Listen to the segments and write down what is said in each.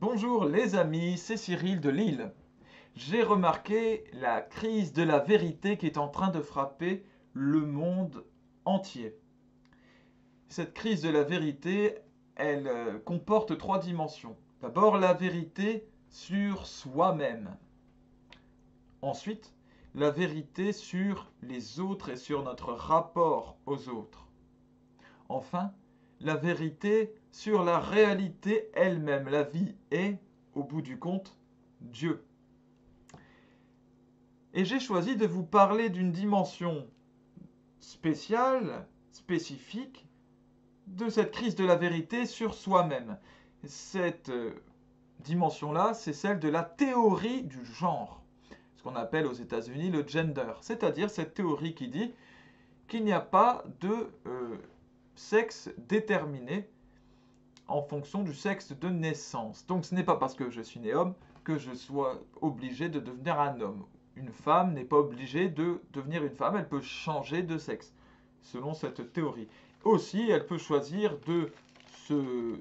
Bonjour les amis, c'est Cyril de Lille. J'ai remarqué la crise de la vérité qui est en train de frapper le monde entier. Cette crise de la vérité, elle comporte trois dimensions. D'abord, la vérité sur soi-même. Ensuite, la vérité sur les autres et sur notre rapport aux autres. Enfin, la vérité sur la réalité elle-même. La vie est, au bout du compte, Dieu. Et j'ai choisi de vous parler d'une dimension spéciale, spécifique, de cette crise de la vérité sur soi-même. Cette dimension-là, c'est celle de la théorie du genre, ce qu'on appelle aux États-Unis le gender, c'est-à-dire cette théorie qui dit qu'il n'y a pas de sexe déterminé en fonction du sexe de naissance. Donc ce n'est pas parce que je suis né homme que je sois obligé de devenir un homme. Une femme n'est pas obligée de devenir une femme, elle peut changer de sexe, selon cette théorie. Aussi, elle peut choisir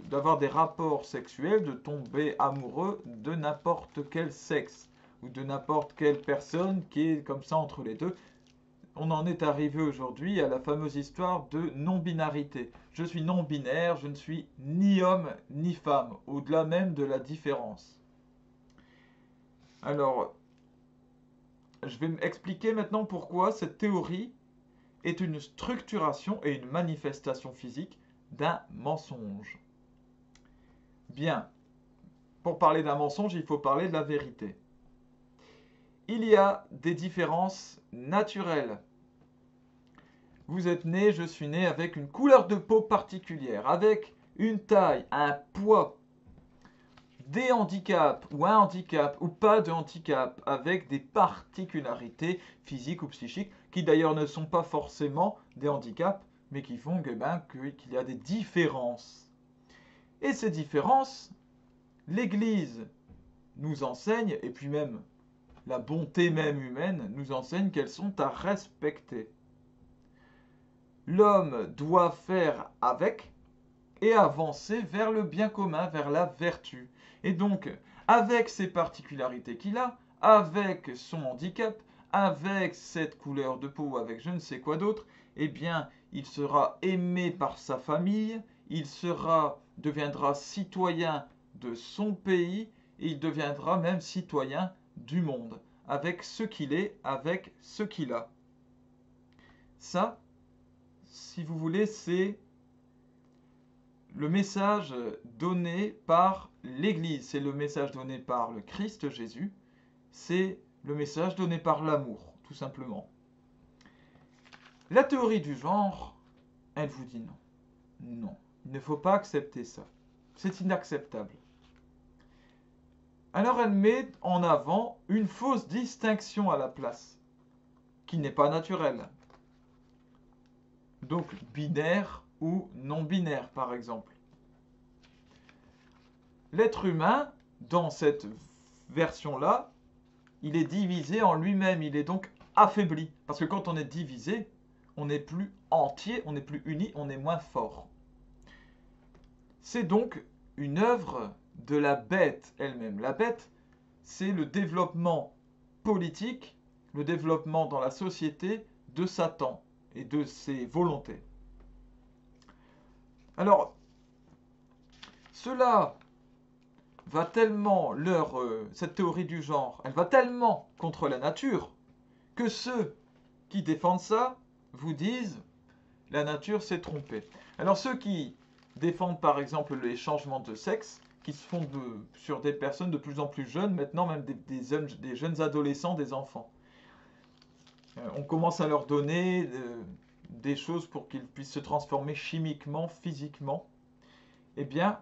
d'avoir des rapports sexuels, de tomber amoureux de n'importe quel sexe, ou de n'importe quelle personne qui est comme ça entre les deux. On en est arrivé aujourd'hui à la fameuse histoire de non-binarité. Je suis non-binaire, je ne suis ni homme ni femme, au-delà même de la différence. Alors, je vais m'expliquer maintenant pourquoi cette théorie est une structuration et une manifestation physique d'un mensonge. Bien, pour parler d'un mensonge, il faut parler de la vérité. Il y a des différences naturelles. Vous êtes né, je suis né avec une couleur de peau particulière, avec une taille, un poids, des handicaps ou un handicap ou pas de handicap, avec des particularités physiques ou psychiques qui d'ailleurs ne sont pas forcément des handicaps, mais qui font qu'il y a des différences. Et ces différences, l'Église nous enseigne, et puis même la bonté même humaine nous enseigne qu'elles sont à respecter. L'homme doit faire avec et avancer vers le bien commun, vers la vertu. Et donc, avec ces particularités qu'il a, avec son handicap, avec cette couleur de peau, avec je ne sais quoi d'autre, eh bien, il sera aimé par sa famille, deviendra citoyen de son pays, et il deviendra même citoyen du monde, avec ce qu'il est, avec ce qu'il a. Ça, si vous voulez, c'est le message donné par l'Église, c'est le message donné par le Christ Jésus, c'est le message donné par l'amour, tout simplement. La théorie du genre, elle vous dit non. Non, il ne faut pas accepter ça. C'est inacceptable. Alors elle met en avant une fausse distinction à la place, qui n'est pas naturelle. Donc binaire ou non binaire, par exemple. L'être humain, dans cette version-là, il est divisé en lui-même, il est donc affaibli. Parce que quand on est divisé, on n'est plus entier, on n'est plus uni, on est moins fort. C'est donc une œuvre de la bête elle-même. La bête, c'est le développement politique, le développement dans la société de Satan et de ses volontés. Alors, cela va tellement cette théorie du genre, elle va tellement contre la nature que ceux qui défendent ça vous disent la nature s'est trompée. Alors ceux qui défendent par exemple les changements de sexe, qui se font sur des personnes de plus en plus jeunes, maintenant même des jeunes adolescents, des enfants. On commence à leur donner des choses pour qu'ils puissent se transformer chimiquement, physiquement. Eh bien,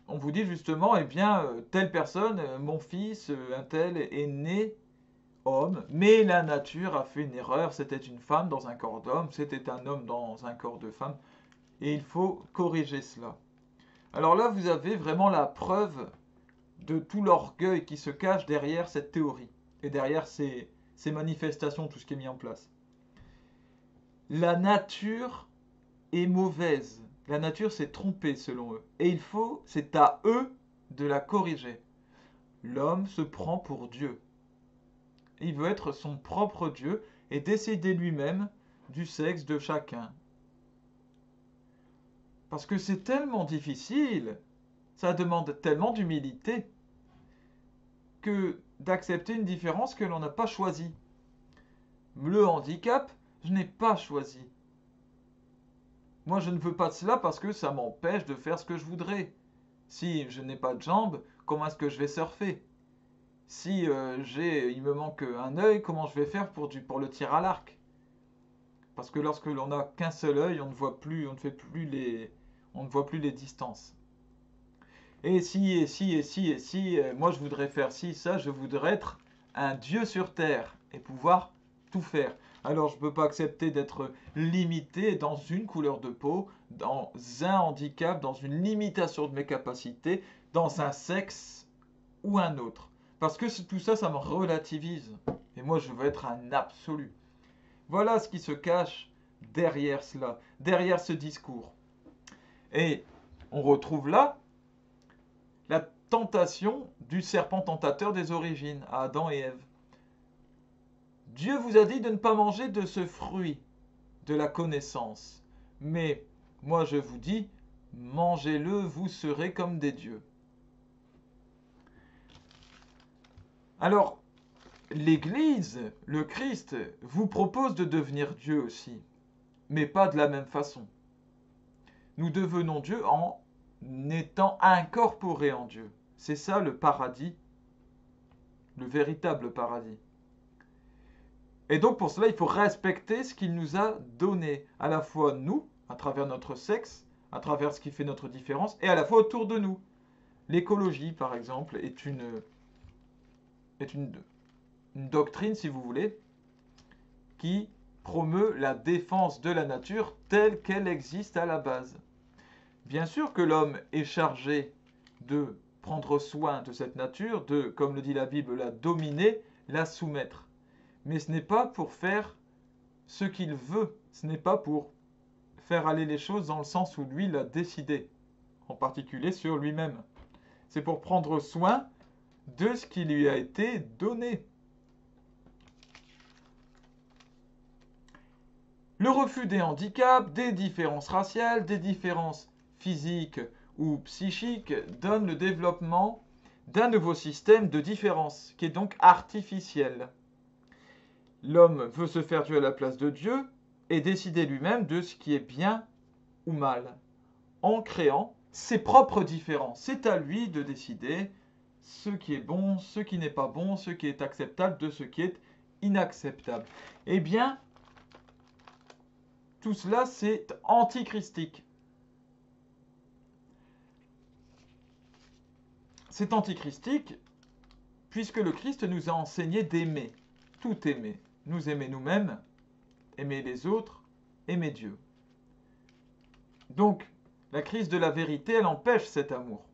on vous dit justement, eh bien, telle personne, mon fils, un tel, est né homme, mais la nature a fait une erreur, c'était une femme dans un corps d'homme, c'était un homme dans un corps de femme, et il faut corriger cela. Alors là, vous avez vraiment la preuve de tout l'orgueil qui se cache derrière cette théorie, et derrière ces manifestations, tout ce qui est mis en place. La nature est mauvaise. La nature s'est trompée selon eux. Et c'est à eux de la corriger. L'homme se prend pour Dieu. Il veut être son propre Dieu et décider lui-même du sexe de chacun. Parce que c'est tellement difficile, ça demande tellement d'humilité que d'accepter une différence que l'on n'a pas choisie. Le handicap, je n'ai pas choisi. Moi, je ne veux pas de cela parce que ça m'empêche de faire ce que je voudrais. Si je n'ai pas de jambes, comment est-ce que je vais surfer? Si il me manque un œil, comment je vais faire pour le tir à l'arc? Parce que lorsque l'on n'a qu'un seul œil, on ne voit plus, on ne voit plus les distances. Et si, moi je voudrais faire ci, ça, je voudrais être un dieu sur terre et pouvoir tout faire. Alors je ne peux pas accepter d'être limité dans une couleur de peau, dans un handicap, dans une limitation de mes capacités, dans un sexe ou un autre. Parce que tout ça, ça me relativise. Et moi, je veux être un absolu. Voilà ce qui se cache derrière cela, derrière ce discours. Et on retrouve là la tentation du serpent tentateur des origines, à Adam et Ève. Dieu vous a dit de ne pas manger de ce fruit de la connaissance. Mais moi je vous dis, mangez-le, vous serez comme des dieux. Alors, l'Église, le Christ, vous propose de devenir Dieu aussi, mais pas de la même façon. Nous devenons Dieu en étant incorporés en Dieu. C'est ça le paradis, le véritable paradis. Et donc pour cela, il faut respecter ce qu'il nous a donné, à la fois nous, à travers notre sexe, à travers ce qui fait notre différence, et à la fois autour de nous. L'écologie, par exemple, est une doctrine, si vous voulez, qui promeut la défense de la nature telle qu'elle existe à la base. Bien sûr que l'homme est chargé de prendre soin de cette nature, de, comme le dit la Bible, la dominer, la soumettre. Mais ce n'est pas pour faire ce qu'il veut, ce n'est pas pour faire aller les choses dans le sens où lui l'a décidé, en particulier sur lui-même. C'est pour prendre soin de ce qui lui a été donné. Le refus des handicaps, des différences raciales, des différences physiques ou psychiques donne le développement d'un nouveau système de différence, qui est donc artificiel. L'homme veut se faire Dieu à la place de Dieu et décider lui-même de ce qui est bien ou mal, en créant ses propres différences. C'est à lui de décider ce qui est bon, ce qui n'est pas bon, ce qui est acceptable de ce qui est inacceptable. Eh bien, tout cela, c'est antichristique. C'est antichristique puisque le Christ nous a enseigné d'aimer, tout aimer, nous aimer nous-mêmes, aimer les autres, aimer Dieu. Donc, la crise de la vérité, elle empêche cet amour.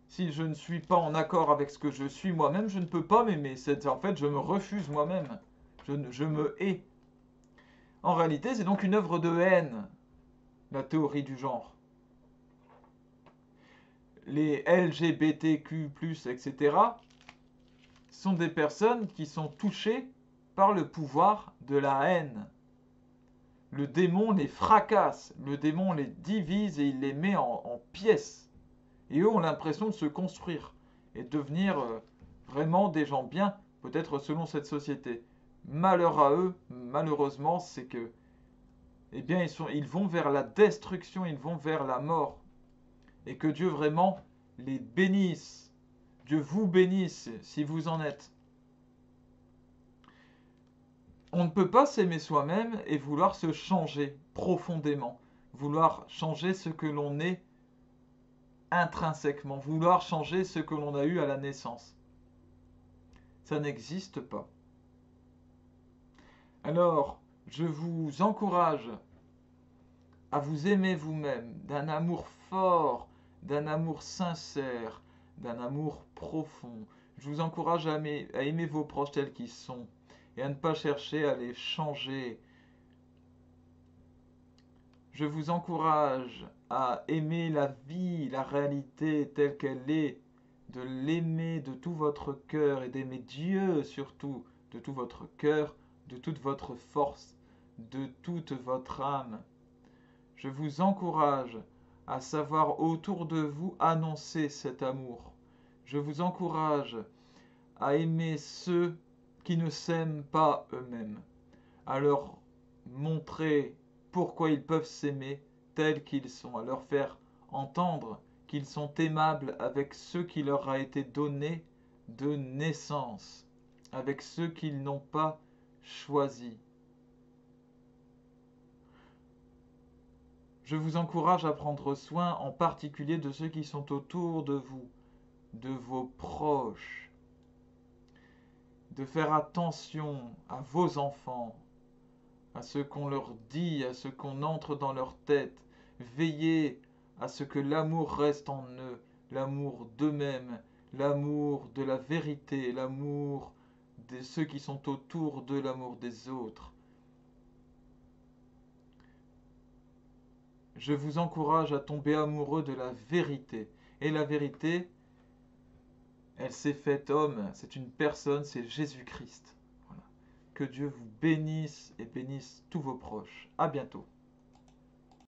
Si je ne suis pas en accord avec ce que je suis moi-même, je ne peux pas m'aimer. En fait, je me refuse moi-même. Je me hais. En réalité, c'est donc une œuvre de haine, la théorie du genre. Les LGBTQ+, etc., sont des personnes qui sont touchées par le pouvoir de la haine. Le démon les fracasse, le démon les divise et il les met en pièces. Et eux ont l'impression de se construire et de devenir vraiment des gens bien, peut-être selon cette société. Malheur à eux, malheureusement, c'est que, eh bien, ils vont vers la destruction, ils vont vers la mort. Et que Dieu vraiment les bénisse. Dieu vous bénisse si vous en êtes. On ne peut pas s'aimer soi-même et vouloir se changer profondément, vouloir changer ce que l'on est intrinsèquement, vouloir changer ce que l'on a eu à la naissance. Ça n'existe pas. Alors, je vous encourage à vous aimer vous-même d'un amour fort, d'un amour sincère, d'un amour profond. Je vous encourage à aimer vos proches tels qu'ils sont et à ne pas chercher à les changer Je vous encourage à aimer la vie, la réalité telle qu'elle est, de l'aimer de tout votre cœur et d'aimer Dieu surtout de tout votre cœur, de toute votre force, de toute votre âme. Je vous encourage à savoir autour de vous annoncer cet amour. Je vous encourage à aimer ceux qui ne s'aiment pas eux-mêmes, à leur montrer pourquoi ils peuvent s'aimer tels qu'ils sont, à leur faire entendre qu'ils sont aimables avec ce qui leur a été donné de naissance, avec ceux qu'ils n'ont pas choisis. Je vous encourage à prendre soin en particulier de ceux qui sont autour de vous, de vos proches, de faire attention à vos enfants, à ce qu'on leur dit, à ce qu'on entre dans leur tête. Veillez à ce que l'amour reste en eux, l'amour d'eux-mêmes, l'amour de la vérité, l'amour de ceux qui sont autour de l'amour des autres. Je vous encourage à tomber amoureux de la vérité. Et la vérité, elle s'est faite homme, c'est une personne, c'est Jésus-Christ. Voilà. Que Dieu vous bénisse et bénisse tous vos proches. À bientôt.